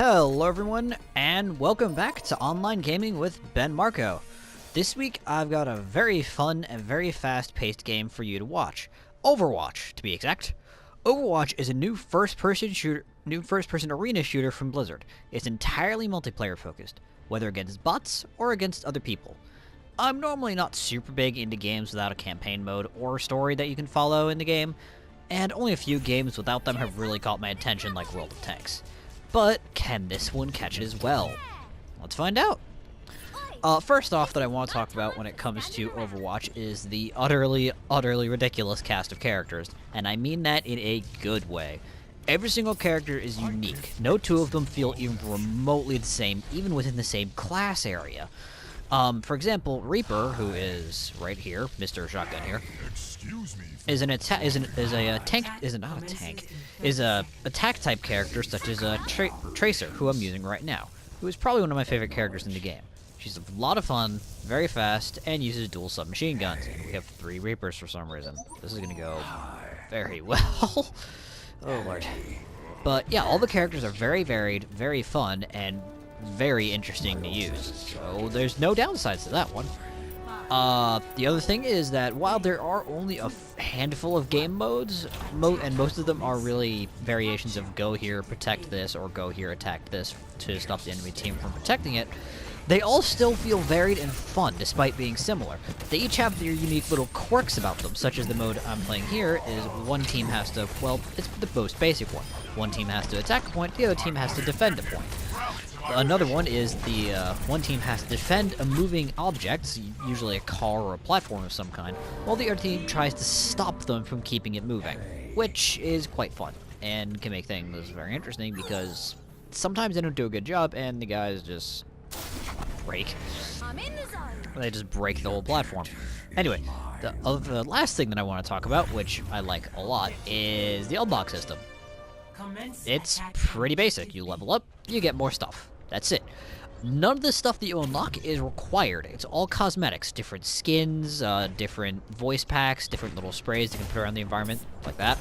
Hello everyone, and welcome back to Online Gaming with Ben Marco. This week I've got a very fun and very fast-paced game for you to watch. Overwatch, to be exact. Overwatch is a new first-person arena shooter from Blizzard. It's entirely multiplayer focused, whether against bots or against other people. I'm normally not super big into games without a campaign mode or story that you can follow in the game, and only a few games without them have really caught my attention, like World of Tanks. But can this one catch it as well? Let's find out. First off that I want to talk about when it comes to Overwatch is the utterly ridiculous cast of characters, and I mean that in a good way. Every single character is unique. No two of them feel even remotely the same, even within the same class area. For example, Reaper, who is right here, Mr. Shotgun here, is a attack type character such as a Tracer, who I'm using right now, who is probably one of my favorite characters in the game. She's a lot of fun, very fast, and uses dual submachine guns. And we have 3 Reapers for some reason. This is gonna go very well. Oh lord. But yeah, all the characters are very varied, very fun, and very interesting to use. So there's no downsides to that one. The other thing is that while there are only a handful of game modes, and most of them are really variations of go here, protect this, or go here, attack this to stop the enemy team from protecting it, they all still feel varied and fun despite being similar. They each have their unique little quirks about them, such as the mode I'm playing here is one team has to, well, it's the most basic one. One team has to attack a point, the other team has to defend a point. Another one is the one team has to defend a moving object, usually a car or a platform of some kind, while the other team tries to stop them from keeping it moving, which is quite fun and can make things very interesting because sometimes they don't do a good job and the guys just break. They just break the whole platform. Anyway, the last thing that I want to talk about, which I like a lot, is the unlock system. It's pretty basic. You level up, you get more stuff. That's it. None of the stuff that you unlock is required. It's all cosmetics. Different skins, different voice packs, different little sprays you can put around the environment, like that.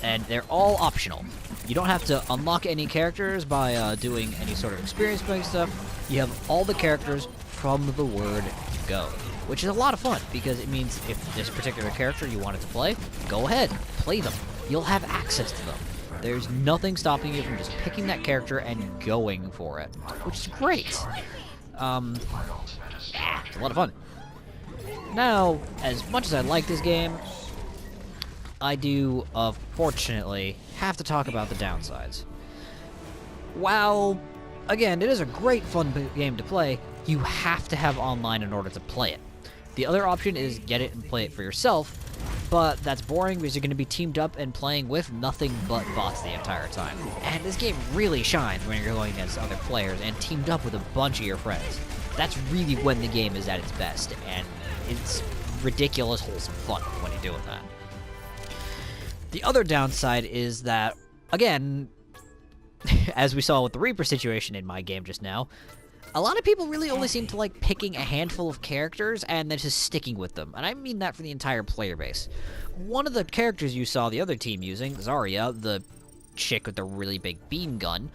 And they're all optional. You don't have to unlock any characters by doing any sort of experience-based stuff. You have all the characters from the word go, which is a lot of fun because it means if there's a particular character you wanted to play, go ahead, play them. You'll have access to them. There's nothing stopping you from just picking that character and going for it, which is great. Yeah, it's a lot of fun. Now, as much as I like this game, I do, unfortunately, have to talk about the downsides. While, again, it is a great fun game to play, you have to have online in order to play it. The other option is get it and play it for yourself, but that's boring because you're going to be teamed up and playing with nothing but bots the entire time. And this game really shines when you're going against other players and teamed up with a bunch of your friends. That's really when the game is at its best, and it's ridiculous, wholesome fun when you're doing that. The other downside is that, again, as we saw with the Reaper situation in my game just now, a lot of people really only seem to like picking a handful of characters and then just sticking with them, and I mean that for the entire player base. One of the characters you saw the other team using, Zarya, the chick with the really big beam gun,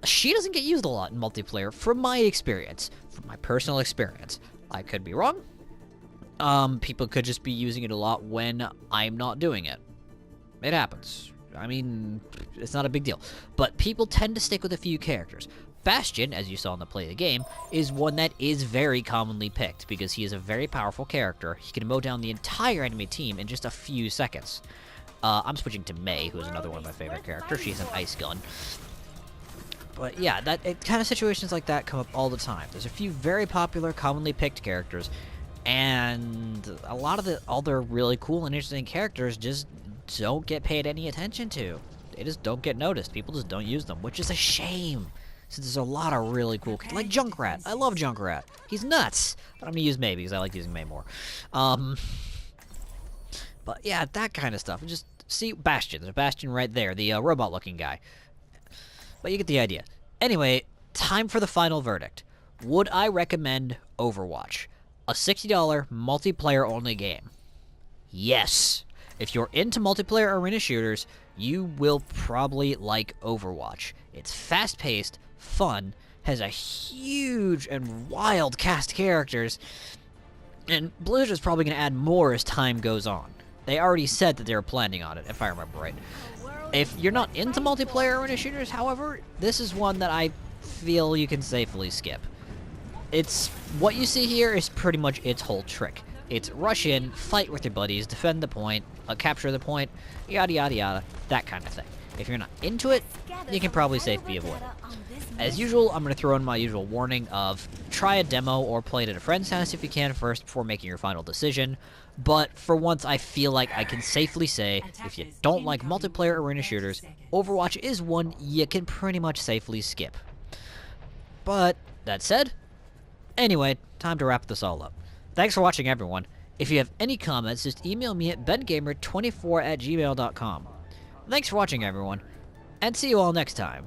she doesn't get used a lot in multiplayer from my experience, from my personal experience. I could be wrong. People could just be using it a lot when I'm not doing it. It happens. I mean, it's not a big deal. But people tend to stick with a few characters. Bastion, as you saw in the play of the game, is one that is very commonly picked because he is a very powerful character. He can mow down the entire enemy team in just a few seconds. I'm switching to Mei, who is another one of my favorite characters. She's an ice gun. But yeah, kind of situations like that come up all the time. There's a few very popular, commonly picked characters, and a lot of all their really cool and interesting characters just don't get paid any attention to. They just don't get noticed. People just don't use them, which is a shame. Since there's a lot of really cool, like Junkrat. I love Junkrat. He's nuts, but I'm gonna use Mei because I like using Mei more. But yeah, that kind of stuff. Just see Bastion. There's a Bastion right there, the robot-looking guy. But you get the idea. Anyway, time for the final verdict. Would I recommend Overwatch? A $60 multiplayer-only game? Yes. If you're into multiplayer arena shooters, you will probably like Overwatch. It's fast-paced, fun, has a huge and wild cast of characters, and Blizzard's probably going to add more as time goes on. They already said that they were planning on it, if I remember right. If you're not into multiplayer arena shooters, however, this is one that I feel you can safely skip. What you see here is pretty much its whole trick. It's rush in, fight with your buddies, defend the point, capture the point, yada yada yada, that kind of thing. If you're not into it, you can probably safely avoid it. As usual, I'm going to throw in my usual warning of try a demo or play it at a friend's house if you can first before making your final decision. But for once, I feel like I can safely say, if you don't like multiplayer arena shooters, Overwatch is one you can pretty much safely skip. But, that said, anyway, time to wrap this all up. Thanks for watching, everyone. If you have any comments, just email me at bengamer24@gmail.com. Thanks for watching, everyone, and see you all next time.